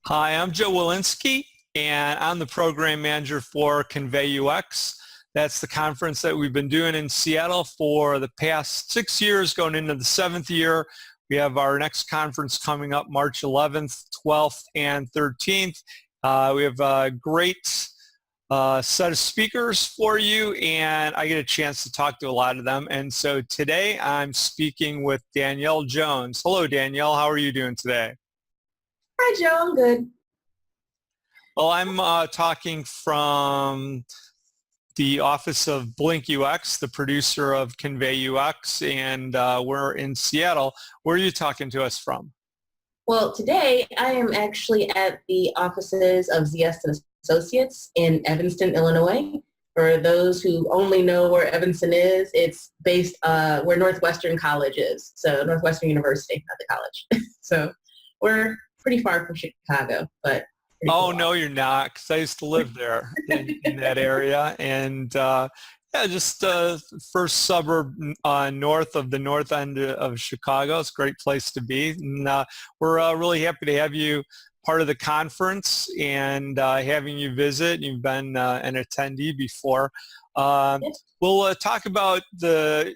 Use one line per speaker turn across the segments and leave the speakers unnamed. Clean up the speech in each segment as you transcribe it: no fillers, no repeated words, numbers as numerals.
Hi, I'm Joe Walensky, and I'm the program manager for ConveyUX. That's the conference that we've been doing in Seattle for the past 6 years, going into the 7th year. We have our next conference coming up March 11th, 12th, and 13th. We have a great set of speakers for you, and I get a chance to talk to a lot of them. And so today I'm speaking with Danyell Jones. Hello, Danyell. How are you doing today?
Hi, Joe. I'm good.
Well, I'm talking from the office of BlinkUX, the producer of ConveyUX, and we're in Seattle. Where are you talking to us from?
Well, today I am actually at the offices of ZS and Associates in Evanston, Illinois. For those who only know where Evanston is, it's based where Northwestern College is. So Northwestern University, not the college. So we're pretty far from Chicago, but
Oh,
cool.
no, you're not, because I used to live there in that area. And yeah, just first suburb north of the north end of Chicago. It's a great place to be. And we're really happy to have you part of the conference and having you visit. You've been an attendee before. We'll talk about the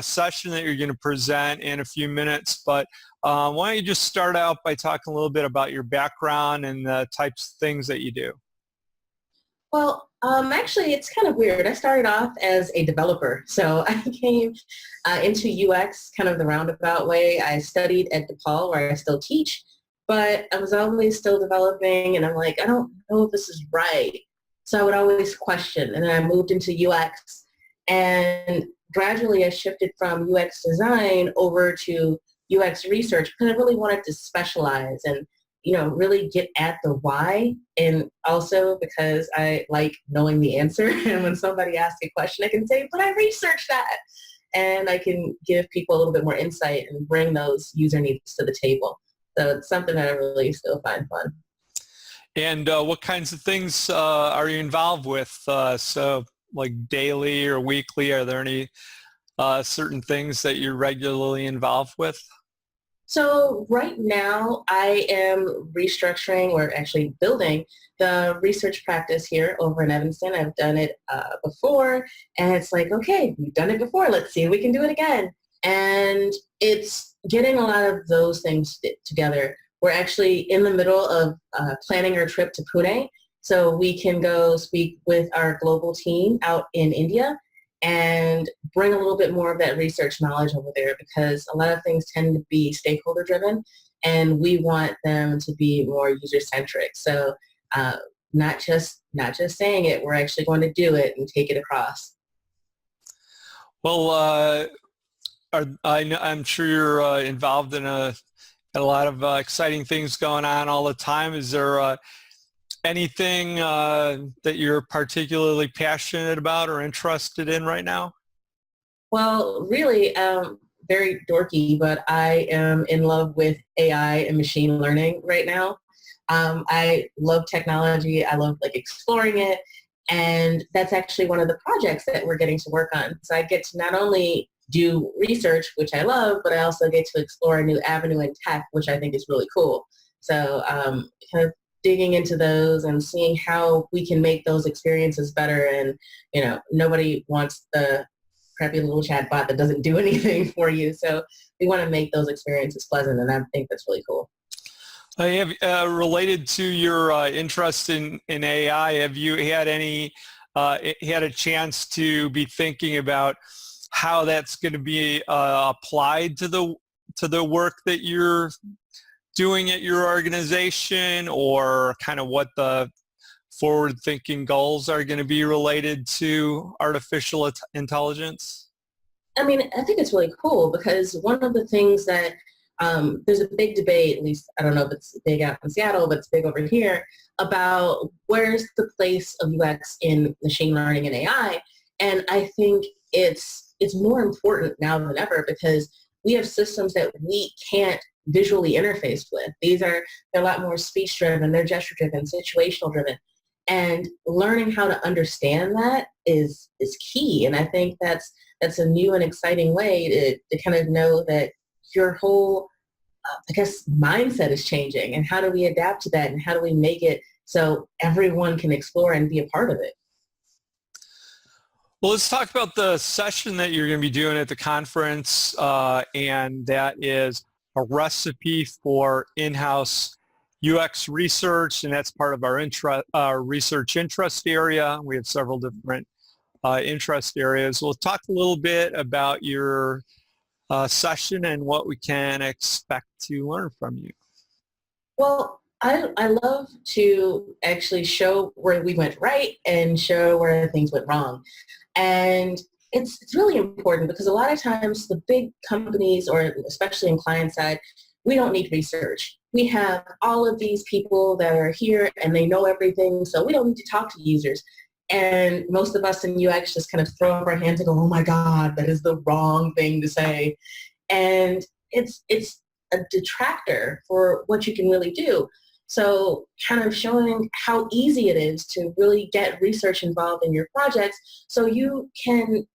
session that you're going to present in a few minutes, but why don't you just start out by talking a little bit about your background and the types of things that you do?
Well, actually, it's kind of weird. I started off as a developer. So I came into UX kind of the roundabout way. I studied at DePaul, where I still teach, but I was always still developing, and I'm like, I don't know if this is right. So I would always question, and then I moved into UX, and gradually I shifted from UX design over to UX research because I really wanted to specialize and really get at the why, and also because I like knowing the answer. And when somebody asks a question, I can say, but I researched that. And I can give people a little bit more insight and bring those user needs to the table. So it's something that I really still find fun.
And what kinds of things are you involved with? So like daily or weekly, are there any certain things that you're regularly involved with?
So right now I am restructuring or actually building the research practice here over in Evanston. I've done it before, and it's like, okay, we've done it before. Let's see if we can do it again. And it's getting a lot of those things together. We're actually in the middle of planning our trip to Pune, so we can go speak with our global team out in India and bring a little bit more of that research knowledge over there, because a lot of things tend to be stakeholder driven, and we want them to be more user centric. So not just saying it, we're actually going to do it and take it across.
Well, I'm sure you're involved in a lot of exciting things going on all the time. Is there anything that you're particularly passionate about or interested in right now?
Well, really, very dorky, but I am in love with AI and machine learning right now. I love technology. I love exploring it. And that's actually one of the projects that we're getting to work on. So I get to not only do research, which I love, but I also get to explore a new avenue in tech, which I think is really cool. So kind of digging into those and seeing how we can make those experiences better. And, nobody wants the crappy little chat bot that doesn't do anything for you. So we want to make those experiences pleasant, and I think that's really cool.
I have related to your interest in AI. Have you had had a chance to be thinking about how that's going to be applied to the work that you're doing at your organization, or kind of what the forward-thinking goals are going to be related to artificial intelligence?
I mean, I think it's really cool because one of the things that there's a big debate, at least I don't know if it's big out in Seattle, but it's big over here, about where's the place of UX in machine learning and AI. And I think it's more important now than ever, because we have systems that we can't visually interface with. They're a lot more speech driven, they're gesture driven, situational driven. And learning how to understand that is key. And I think that's a new and exciting way to kind of know that your whole I guess, mindset is changing, and how do we adapt to that, and how do we make it so everyone can explore and be a part of it?
Well, let's talk about the session that you're going to be doing at the conference, and that is a recipe for in-house UX research, and that's part of our research interest area. We have several different interest areas. We'll talk a little bit about your session and what we can expect to learn from you.
Well, I love to actually show where we went right and show where things went wrong. And it's really important because a lot of times the big companies, or especially in client side, we don't need research. We have all of these people that are here and they know everything, so we don't need to talk to users. And most of us in UX just kind of throw up our hands and go, oh my God, that is the wrong thing to say. And it's a detractor for what you can really do. So kind of showing how easy it is to really get research involved in your projects so you can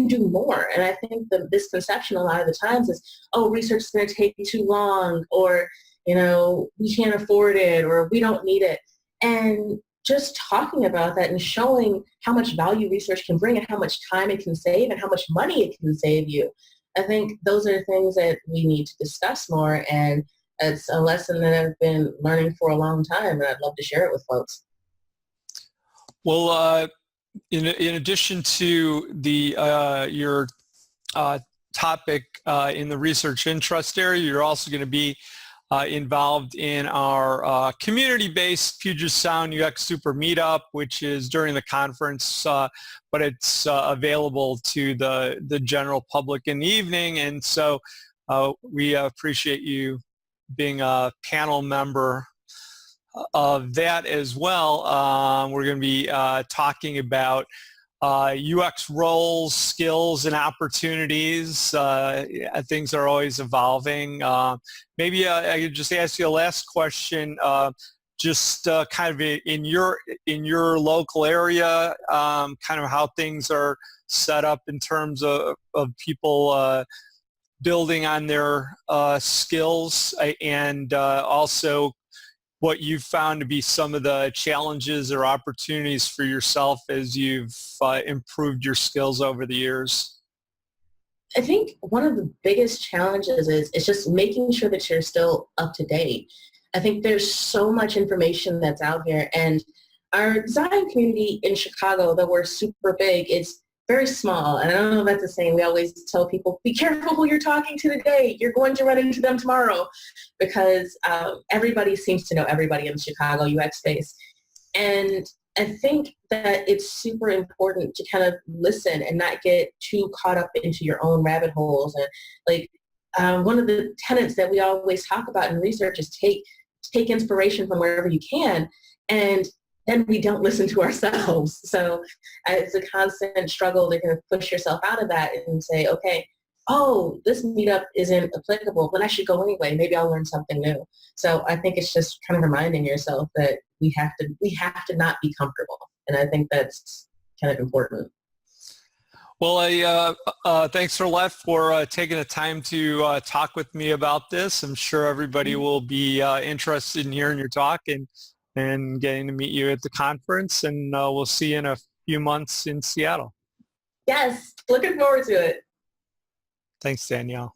do more. And I think the misconception a lot of the times is, oh, research is going to take too long, or, we can't afford it, or we don't need it. And just talking about that and showing how much value research can bring and how much time it can save and how much money it can save you. I think those are things that we need to discuss more, and it's a lesson that I've been learning for a long time, and I'd love to share it with folks.
Well, in addition to your topic in the research interest area, you're also going to be involved in our community-based Puget Sound UX Super Meetup, which is during the conference, but it's available to the general public in the evening. And so we appreciate you being a panel member of that as well. We're going to be talking about UX roles, skills, and opportunities. Things are always evolving. Maybe I could just ask you a last question. Just kind of in your local area, kind of how things are set up in terms of people building on their skills, and also what you've found to be some of the challenges or opportunities for yourself as you've improved your skills over the years.
I think one of the biggest challenges is just making sure that you're still up to date. I think there's so much information that's out here, and our design community in Chicago, though we're super big, it's very small. And I don't know if that's the same. We always tell people, be careful who you're talking to today. You're going to run into them tomorrow, because everybody seems to know everybody in the Chicago UX space. And I think that it's super important to kind of listen and not get too caught up into your own rabbit holes. And like one of the tenets that we always talk about in research is take inspiration from wherever you can. And then we don't listen to ourselves. So it's a constant struggle to kind of push yourself out of that and say, okay, oh, this meetup isn't applicable, but I should go anyway. Maybe I'll learn something new. So I think it's just kind of reminding yourself that we have to not be comfortable. And I think that's kind of important.
Well, thanks, Arlette, for taking the time to talk with me about this. I'm sure everybody will be interested in hearing your talk and getting to meet you at the conference, and we'll see you in a few months in Seattle.
Yes, looking forward to it.
Thanks, Danyell.